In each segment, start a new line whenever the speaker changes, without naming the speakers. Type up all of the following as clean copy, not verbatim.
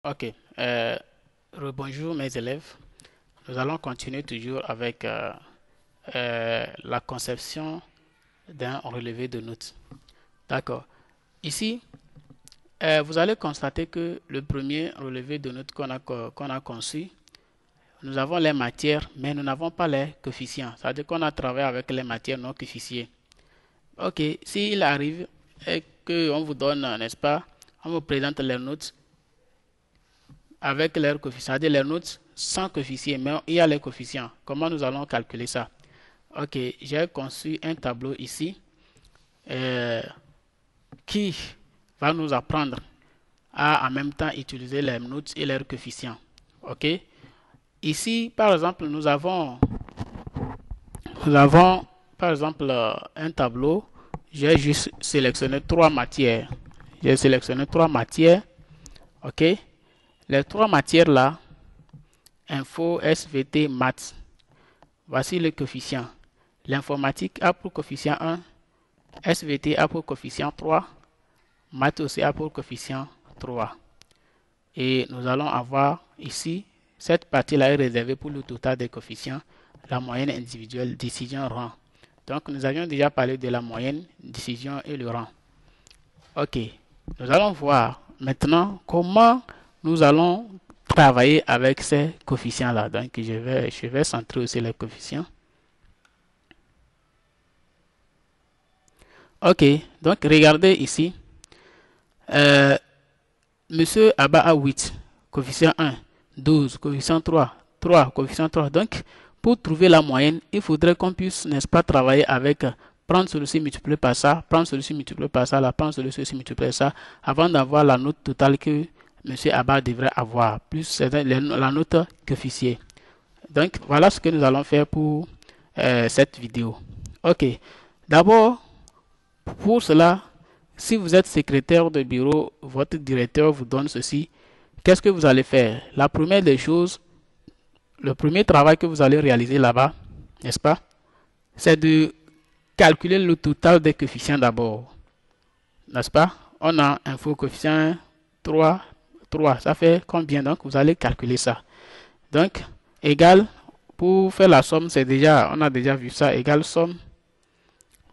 Ok, rebonjour mes élèves. Nous allons continuer toujours avec la conception d'un relevé de notes. D'accord. Ici, vous allez constater que le premier relevé de notes qu'on a conçu, nous avons les matières, mais nous n'avons pas les coefficients. C'est-à-dire qu'on a travaillé avec les matières non coefficiées. Ok, s'il arrive et qu'on vous donne, n'est-ce pas, on vous présente les notes avec leurs coefficients, c'est-à-dire les notes sans coefficient, mais il y a les coefficients. Comment nous allons calculer ça? Ok, j'ai conçu un tableau ici euh, qui va nous apprendre à en même temps utiliser les notes et leurs coefficients. Ok, ici par exemple nous avons par exemple un tableau. J'ai juste sélectionné trois matières. J'ai sélectionné trois matières. Ok, les trois matières là, info, SVT, maths. Voici le coefficient. L'informatique a pour coefficient 1, SVT a pour coefficient 3, maths aussi a pour coefficient 3. Et nous allons avoir ici, cette partie-là est réservée pour le total des coefficients, la moyenne individuelle, décision, rang. Donc nous avions déjà parlé de la moyenne, décision et le rang. Ok, nous allons voir maintenant comment nous allons travailler avec ces coefficients-là. Donc je vais centrer aussi les coefficients. Ok, donc regardez ici. Euh, Monsieur Abba a 8, coefficient 1, 12, coefficient 3, 3, coefficient 3. Donc, pour trouver la moyenne, il faudrait qu'on puisse, n'est-ce pas, travailler avec prendre celui-ci multiplié par ça, prendre celui-ci multiplié par ça, là, prendre celui-ci multiplié par ça, avant d'avoir la note totale que Monsieur Abba devrait avoir, plus la note coefficient. Donc, voilà ce que nous allons faire pour cette vidéo. Ok, d'abord, pour cela, si vous êtes secrétaire de bureau, votre directeur vous donne ceci, qu'est-ce que vous allez faire? La première des choses, le premier travail que vous allez réaliser là-bas, n'est-ce pas? C'est de calculer le total des coefficients d'abord. N'est-ce pas? On a un faux coefficient 3, 3. Ça fait combien? Donc, vous allez calculer ça. Donc, égal, pour faire la somme, on a déjà vu ça, égal somme.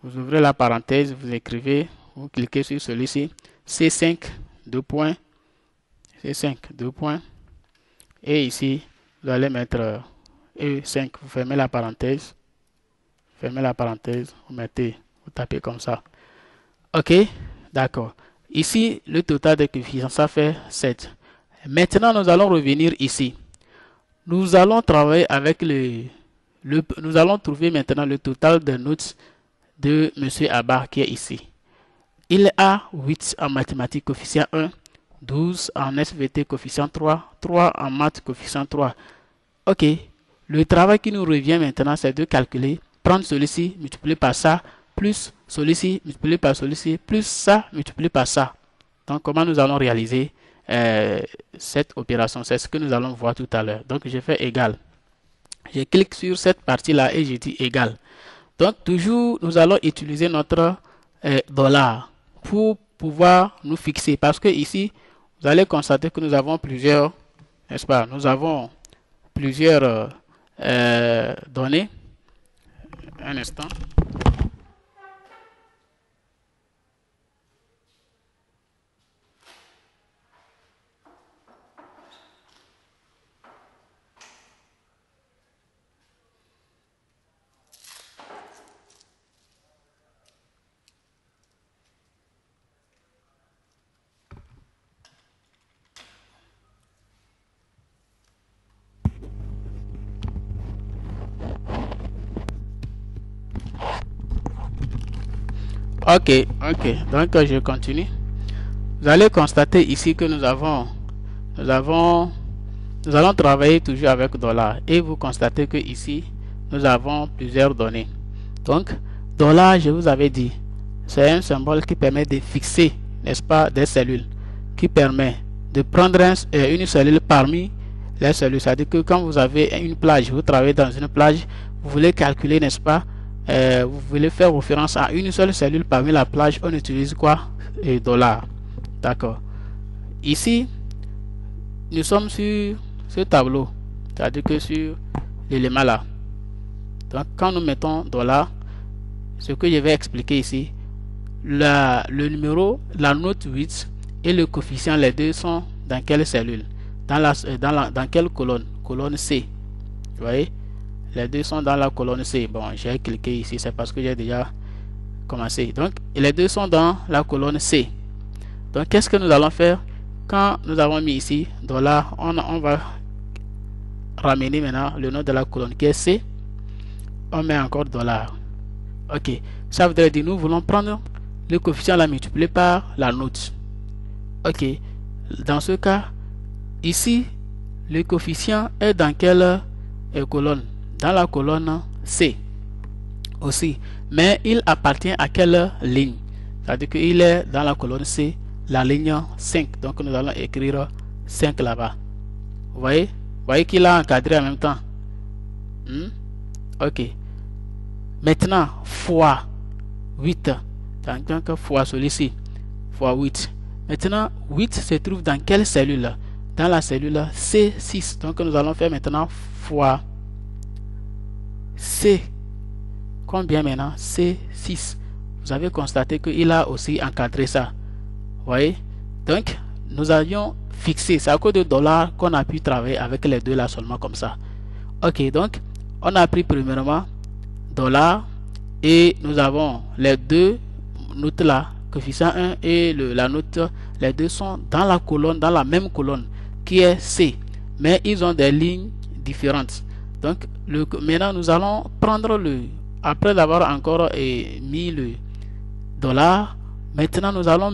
Vous ouvrez la parenthèse, vous écrivez, vous cliquez sur celui-ci, C5, 2 points, C5, 2 points, et ici, vous allez mettre E5, vous fermez la parenthèse, vous tapez comme ça. Ok, d'accord. Ici, le total des coefficients, ça fait 7. Maintenant, nous allons revenir ici. Nous allons travailler avec nous allons trouver maintenant le total des notes de M. Abba qui est ici. Il a 8 en mathématiques, coefficient 1, 12 en SVT, coefficient 3, 3 en maths, coefficient 3. Ok, le travail qui nous revient maintenant, c'est de calculer, prendre celui-ci, multiplier par ça, plus celui-ci, multiplier par celui-ci, plus ça, multiplier par ça. Donc, comment nous allons réaliser cette opération? C'est ce que nous allons voir tout à l'heure. Donc, je fais égal. Je clique sur cette partie-là et je dis égal. Donc, toujours, nous allons utiliser notre dollar pour pouvoir nous fixer. Parce que ici, vous allez constater que nous avons plusieurs, n'est-ce pas? Nous avons plusieurs données. Un instant. Ok, ok. Donc, je continue. Vous allez constater ici que nous allons travailler toujours avec dollar. Et vous constatez que ici, nous avons plusieurs données. Donc, dollar, je vous avais dit, c'est un symbole qui permet de fixer, n'est-ce pas, des cellules, qui permet de prendre une cellule parmi les cellules. C'est-à-dire que quand vous avez une plage, vous travaillez dans une plage, vous voulez calculer, n'est-ce pas, vous voulez faire référence à une seule cellule parmi la plage, on utilise quoi? Dollar. D'accord. Ici, nous sommes sur ce tableau, c'est-à-dire que sur l'élément là. Donc quand nous mettons $, ce que je vais expliquer ici, le numéro, la note 8 et le coefficient, les deux sont dans quelle cellule? Dans quelle colonne? Colonne C. Vous voyez? Les deux sont dans la colonne C. Bon, j'ai cliqué ici, c'est parce que j'ai déjà commencé. Donc, les deux sont dans la colonne C. Donc, qu'est-ce que nous allons faire? Quand nous avons mis ici $, on va ramener maintenant le nom de la colonne qui est C. On met encore $. Ok. Ça voudrait dire nous voulons prendre le coefficient, la multiplier par la note. Ok. Dans ce cas, ici, le coefficient est dans quelle colonne? Dans la colonne C aussi. Mais il appartient à quelle ligne? C'est-à-dire qu'il est dans la colonne C, la ligne 5. Donc nous allons écrire 5 là-bas. Vous voyez qu'il a encadré en même temps. Ok. Maintenant, fois 8. Donc fois celui-ci. Fois 8. Maintenant, 8 se trouve dans quelle cellule? Dans la cellule C6. Donc nous allons faire maintenant fois C. Combien maintenant? C6. Vous avez constaté qu'il a aussi encadré ça. Vous voyez? Donc, nous avions fixé. C'est à cause de $ qu'on a pu travailler avec les deux là seulement comme ça. Ok, donc, on a pris premièrement $ et nous avons les deux notes là, coefficient 1 et la note, les deux sont dans la colonne, dans la même colonne qui est C. Mais ils ont des lignes différentes. Donc, maintenant, nous allons prendre après avoir encore mis le $, maintenant nous allons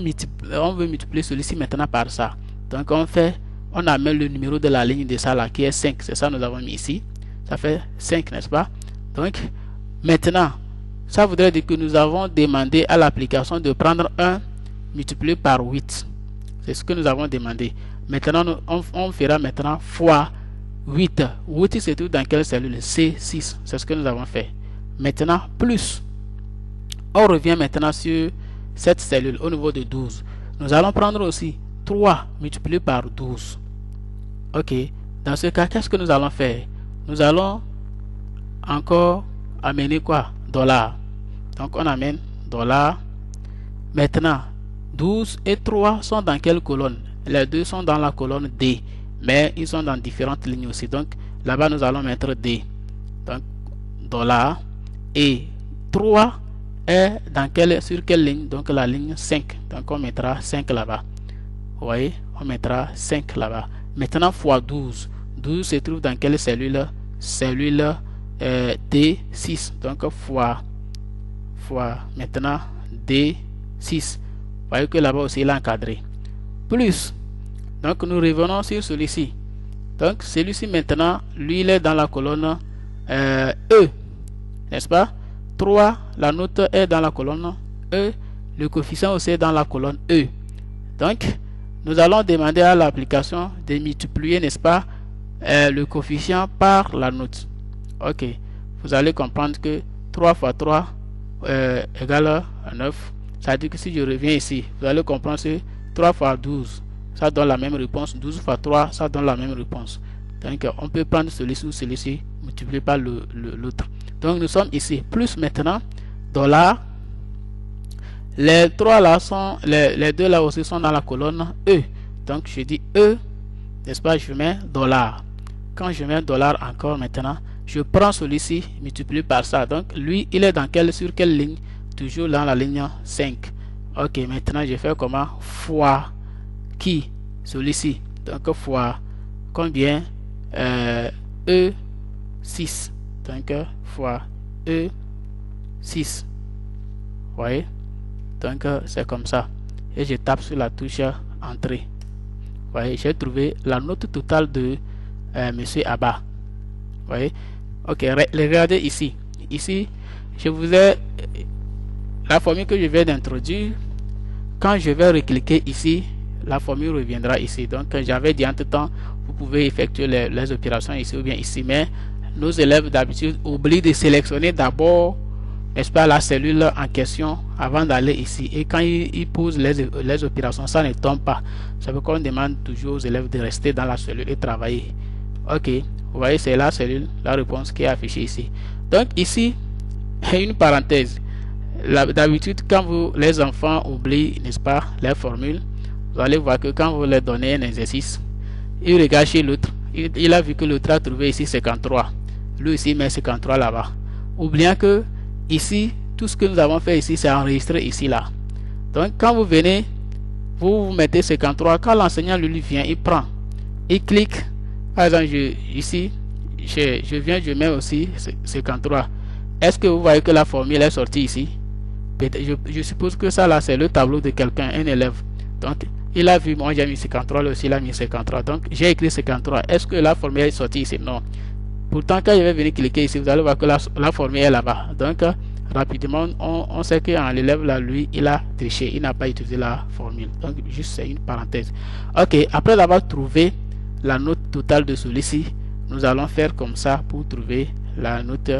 on veut multiplier celui-ci maintenant par ça. Donc, on amène le numéro de la ligne de ça là qui est 5. C'est ça nous avons mis ici. Ça fait 5, n'est-ce pas? Donc, maintenant, ça voudrait dire que nous avons demandé à l'application de prendre 1 multiplié par 8. C'est ce que nous avons demandé. Maintenant, on fera maintenant fois 8. 8 se trouve dans quelle cellule? C6. C'est ce que nous avons fait. Maintenant, plus. On revient maintenant sur cette cellule au niveau de 12. Nous allons prendre aussi 3 multiplié par 12. Ok. Dans ce cas, qu'est-ce que nous allons faire? Nous allons encore amener quoi? $. Donc, on amène $. Maintenant, 12 et 3 sont dans quelle colonne? Les deux sont dans la colonne D. Mais ils sont dans différentes lignes aussi. Donc, là-bas, nous allons mettre D. Donc, $. Et 3 est sur quelle ligne? Donc, la ligne 5. Donc, on mettra 5 là-bas. Vous voyez? On mettra 5 là-bas. Maintenant, fois 12. 12 se trouve dans quelle cellule? Cellule D6. Donc, fois maintenant D6. Vous voyez que là-bas aussi, il est encadré. Plus. Donc, nous revenons sur celui-ci. Donc, celui-ci maintenant, lui, il est dans la colonne E. N'est-ce pas? 3, la note est dans la colonne E. Le coefficient aussi est dans la colonne E. Donc, nous allons demander à l'application de multiplier, n'est-ce pas, le coefficient par la note. Ok. Vous allez comprendre que 3 fois 3 égale 9. Ça veut dire que si je reviens ici, vous allez comprendre que 3 fois 12, ça donne la même réponse. 12 fois 3, ça donne la même réponse. Donc, on peut prendre celui-ci ou celui-ci, multiplier par l'autre. Donc, nous sommes ici. Plus maintenant, $. Les 3 là sont, les 2 là aussi sont dans la colonne E. Donc, je dis E, n'est-ce pas? Je mets $. Quand je mets $, encore maintenant, je prends celui-ci, multiplié par ça. Donc, lui, il est sur quelle ligne? Toujours dans la ligne 5. Ok, maintenant, je fais comment? Fois qui? Celui-ci. Donc, fois combien? E6. Donc, fois E6. Vous voyez? Donc, c'est comme ça. Et je tape sur la touche entrée. Vous voyez, j'ai trouvé la note totale de Monsieur Abba. Vous voyez? Ok, regardez ici. Ici, je vous ai la formule que je viens d'introduire. Quand je vais recliquer ici, la formule reviendra ici. Donc, j'avais dit entre temps, vous pouvez effectuer les opérations ici ou bien ici. Mais nos élèves d'habitude oublient de sélectionner d'abord n'est-ce pas, la cellule en question avant d'aller ici. Et quand il pose les opérations, ça ne tombe pas. C'est pourquoi on demande toujours aux élèves de rester dans la cellule et travailler. Ok, vous voyez, c'est la cellule, la réponse qui est affichée ici. Donc ici, une parenthèse. D'habitude, quand les enfants oublient, n'est-ce pas, les formules, vous allez voir que quand vous leur donnez un exercice, il regarde chez l'autre. Il a vu que l'autre a trouvé ici 53. Lui aussi il met 53 là-bas. Oubliant que ici, tout ce que nous avons fait ici, c'est enregistré ici, là. Donc, quand vous venez, vous mettez 53. Quand l'enseignant lui vient, il prend. Il clique. Par exemple, ici, je viens, je mets aussi 53. Est-ce que vous voyez que la formule est sortie ici? Je suppose que ça là, c'est le tableau de quelqu'un, un élève. Donc, il a vu, moi j'ai mis 53, lui aussi il a mis 53. Donc, j'ai écrit 53. Est-ce que la formule est sortie ici? Non. Pourtant, quand je vais venir cliquer ici, vous allez voir que la formule est là-bas. Donc, rapidement, on sait que l'élève là, lui, il a triché. Il n'a pas utilisé la formule. Donc, juste c'est une parenthèse. Ok, après avoir trouvé la note totale de celui-ci, nous allons faire comme ça pour trouver la note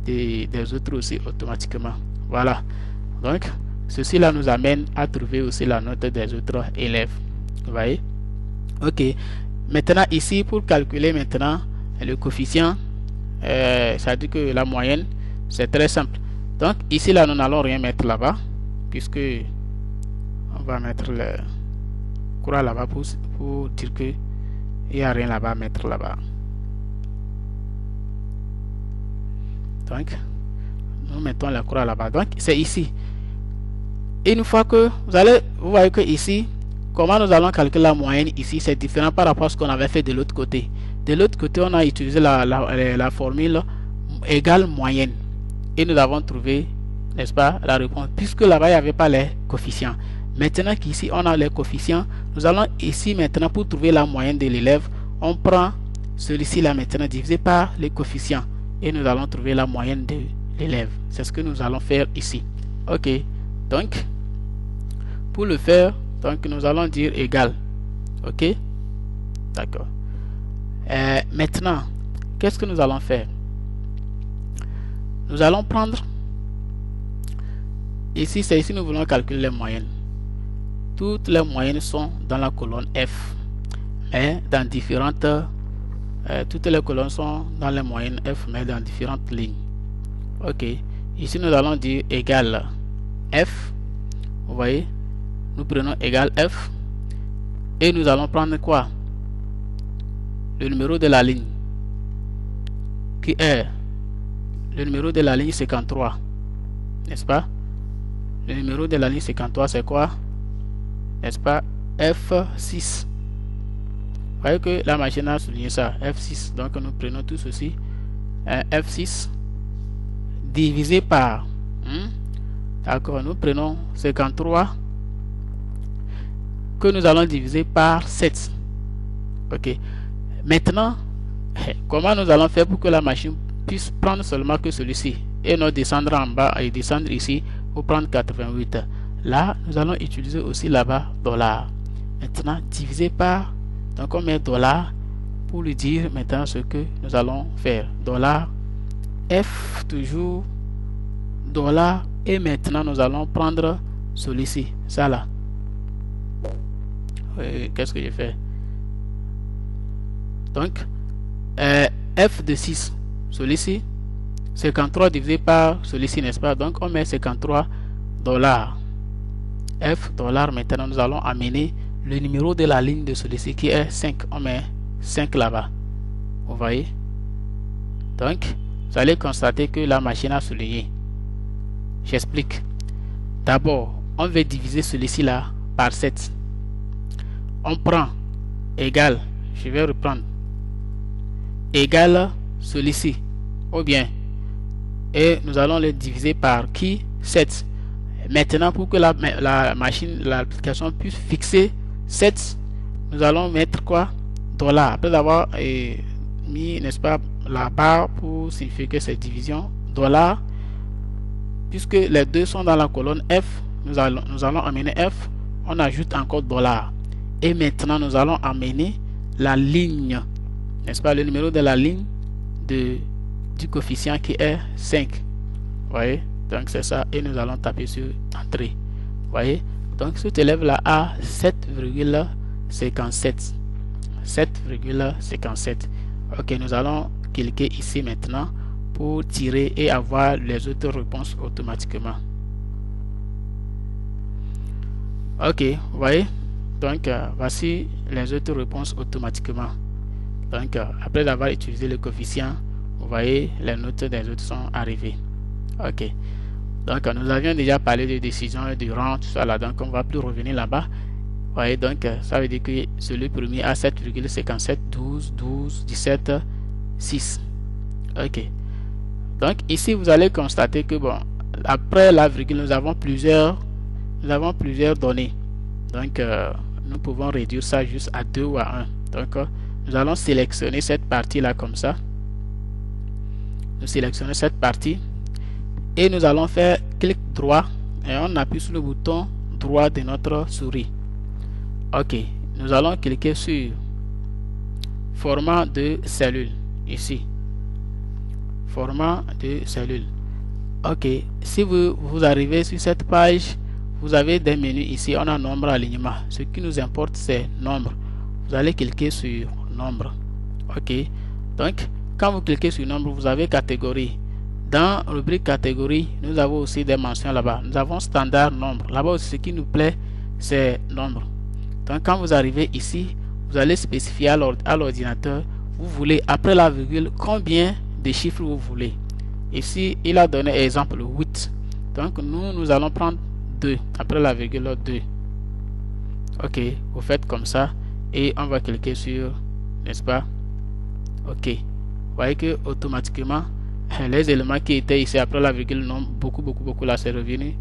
des autres aussi automatiquement. Voilà. Donc, ceci là nous amène à trouver aussi la note des autres élèves. Vous voyez? Ok. Maintenant, ici, pour calculer maintenant le coefficient, ça dit que la moyenne, c'est très simple. Donc, ici là, nous n'allons rien mettre là-bas, puisque on va mettre le croix là-bas pour dire que il n'y a rien là-bas à mettre là-bas. Donc, nous mettons la croix là-bas. Donc, c'est ici. Une fois que vous voyez que ici, comment nous allons calculer la moyenne ici, c'est différent par rapport à ce qu'on avait fait de l'autre côté. De l'autre côté, on a utilisé la formule égale moyenne. Et nous avons trouvé, n'est-ce pas, la réponse. Puisque là-bas, il n'y avait pas les coefficients. Maintenant qu'ici, on a les coefficients, nous allons ici maintenant, pour trouver la moyenne de l'élève, on prend celui-ci là maintenant, divisé par les coefficients. Et nous allons trouver la moyenne de l'élève. C'est ce que nous allons faire ici. Ok. Donc, pour le faire, donc nous allons dire égal. Ok. D'accord. Maintenant, qu'est-ce que nous allons faire? Nous allons prendre ici, c'est ici nous voulons calculer les moyennes. Toutes les moyennes sont dans la colonne F, mais dans différentes toutes les colonnes sont dans les moyennes F, mais dans différentes lignes. Ok. Ici nous allons dire égal F. Vous voyez, nous prenons égal F et nous allons prendre quoi? Le numéro de la ligne qui est le numéro de la ligne 53, n'est-ce pas? Le numéro de la ligne 53 c'est quoi? N'est-ce pas? F6. Vous voyez que la machine a souligné ça, F6. Donc nous prenons tout ceci, F6 divisé par d'accord, nous prenons 53 que nous allons diviser par 7. Ok. Maintenant, comment nous allons faire pour que la machine puisse prendre seulement que celui-ci et non descendre en bas et descendre ici pour prendre 88? Là, nous allons utiliser aussi là-bas $. Maintenant, divisé par, donc on met $ pour lui dire maintenant ce que nous allons faire. $F toujours $. Et maintenant, nous allons prendre celui-ci, ça là. Qu'est-ce que j'ai fait? Donc, F de 6, celui-ci, 53 divisé par celui-ci, n'est-ce pas? Donc, on met 53 $. F $. Maintenant, nous allons amener le numéro de la ligne de celui-ci qui est 5. On met 5 là-bas. Vous voyez? Donc, vous allez constater que la machine a souligné. J'explique. D'abord, on va diviser celui-ci là par 7. On prend égal, je vais reprendre, égal celui-ci, ou bien, et nous allons le diviser par qui? 7. Maintenant, pour que la machine, l'application puisse fixer 7, nous allons mettre quoi? $. Après avoir mis, n'est-ce pas, la barre pour signifier que c'est division, $. Puisque les deux sont dans la colonne F, nous allons amener F, on ajoute encore $. Et maintenant, nous allons amener la ligne, n'est-ce pas, le numéro de la ligne du coefficient qui est 5. Vous voyez? Donc c'est ça, et nous allons taper sur entrée. Vous voyez, donc cet élève là a 7,57. 7,57. Ok, nous allons cliquer ici maintenant pour tirer et avoir les autres réponses automatiquement. Ok, vous voyez, donc voici les autres réponses automatiquement. Donc après avoir utilisé le coefficient, vous voyez les notes des autres sont arrivées. Ok, donc nous avions déjà parlé de décision et de rang, tout ça là, donc on va plus revenir là-bas. Vous voyez, donc ça veut dire que celui premier a 7,57, 12, 12, 17, 6. Ok, donc ici vous allez constater que bon, après la virgule nous avons plusieurs données. Donc nous pouvons réduire ça juste à 2 ou à 1. Donc nous allons sélectionner cette partie là comme ça. Nous sélectionnons cette partie et nous allons faire clic droit et on appuie sur le bouton droit de notre souris. Ok, nous allons cliquer sur format de cellule ici. Format de cellule. Ok, si vous arrivez sur cette page, vous avez des menus ici. On a nombre, alignement. Ce qui nous importe, c'est nombre. Vous allez cliquer sur nombre. Ok, donc quand vous cliquez sur nombre, vous avez catégorie. Dans rubrique catégorie, nous avons aussi des mentions là-bas. Nous avons standard nombre. Là-bas aussi, ce qui nous plaît, c'est nombre. Donc quand vous arrivez ici, vous allez spécifier à l'ordinateur, vous voulez après la virgule combien de chiffres vous voulez. Ici il a donné exemple 8, donc nous allons prendre 2 après la virgule 2. Ok, vous faites comme ça et on va cliquer sur, n'est-ce pas? Ok, vous voyez que automatiquement les éléments qui étaient ici après la virgule non beaucoup là, c'est revenu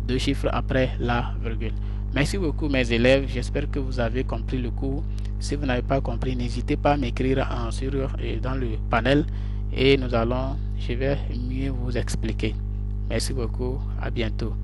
2 chiffres après la virgule. Merci beaucoup mes élèves, j'espère que vous avez compris le cours. Si vous n'avez pas compris, n'hésitez pas à m'écrire dans le panel et je vais mieux vous expliquer. Merci beaucoup, à bientôt.